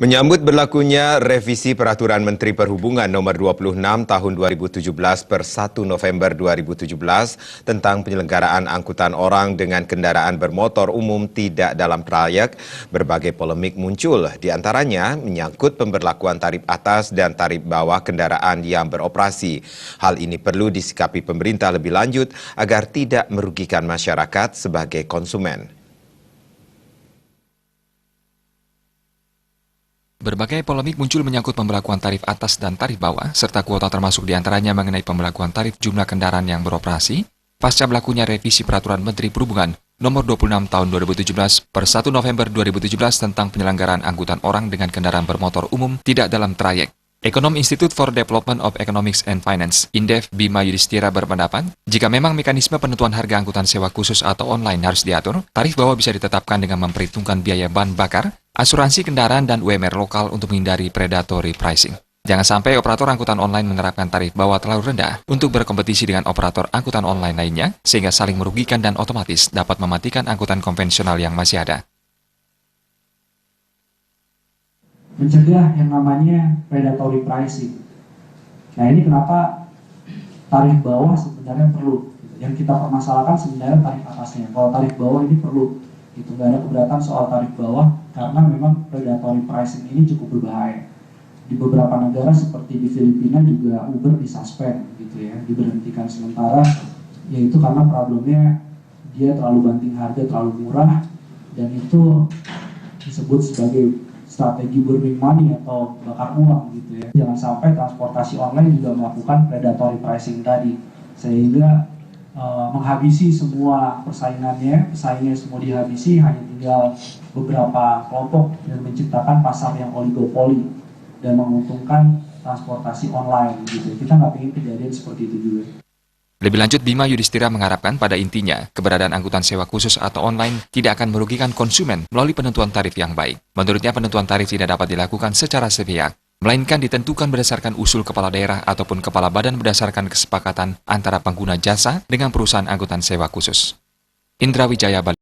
Menyambut berlakunya revisi Peraturan Menteri Perhubungan Nomor 26 Tahun 2017 per 1 November 2017 tentang penyelenggaraan angkutan orang dengan kendaraan bermotor umum tidak dalam trayek, berbagai polemik muncul, di antaranya menyangkut pemberlakuan tarif atas dan tarif bawah kendaraan yang beroperasi. Hal ini perlu disikapi pemerintah lebih lanjut agar tidak merugikan masyarakat sebagai konsumen. Berbagai polemik muncul menyangkut pemberlakuan tarif atas dan tarif bawah, serta kuota termasuk diantaranya mengenai pemberlakuan tarif jumlah kendaraan yang beroperasi, pasca berlakunya revisi Peraturan Menteri Perhubungan Nomor 26 Tahun 2017 per 1 November 2017 tentang penyelenggaraan angkutan orang dengan kendaraan bermotor umum tidak dalam trayek. Ekonom Institute for Development of Economics and Finance, Indef Bima Yudhistira berpendapat, jika memang mekanisme penentuan harga angkutan sewa khusus atau online harus diatur, tarif bawah bisa ditetapkan dengan memperhitungkan biaya bahan bakar, asuransi kendaraan, dan UMR lokal untuk menghindari predatory pricing. Jangan sampai operator angkutan online menerapkan tarif bawah terlalu rendah untuk berkompetisi dengan operator angkutan online lainnya, sehingga saling merugikan dan otomatis dapat mematikan angkutan konvensional yang masih ada. Mencegah yang namanya predatory pricing. Nah, ini kenapa tarif bawah sebenarnya perlu. Yang kita permasalahkan sebenarnya tarif atasnya. Kalau tarif bawah ini perlu. Itu nggak ada keberatan soal tarif bawah karena memang predatory pricing ini cukup berbahaya. Di beberapa negara seperti di Filipina juga Uber disuspend gitu ya, diberhentikan sementara, yaitu karena problemnya dia terlalu banting harga, terlalu murah, dan itu disebut sebagai strategi burning money atau bakar uang gitu ya. Jangan sampai transportasi online juga melakukan predatory pricing tadi, sehingga menghabisi semua pesaingnya semua dihabisi, hanya tinggal beberapa kelompok dan menciptakan pasar yang oligopoli dan menguntungkan transportasi online gitu. Kita nggak ingin kejadian seperti itu juga. Lebih lanjut, Bima Yudhistira mengharapkan pada intinya, keberadaan angkutan sewa khusus atau online tidak akan merugikan konsumen melalui penentuan tarif yang baik. Menurutnya, penentuan tarif tidak dapat dilakukan secara sepihak, melainkan ditentukan berdasarkan usul kepala daerah ataupun kepala badan berdasarkan kesepakatan antara pengguna jasa dengan perusahaan angkutan sewa khusus. Indra Wijaya, Bali.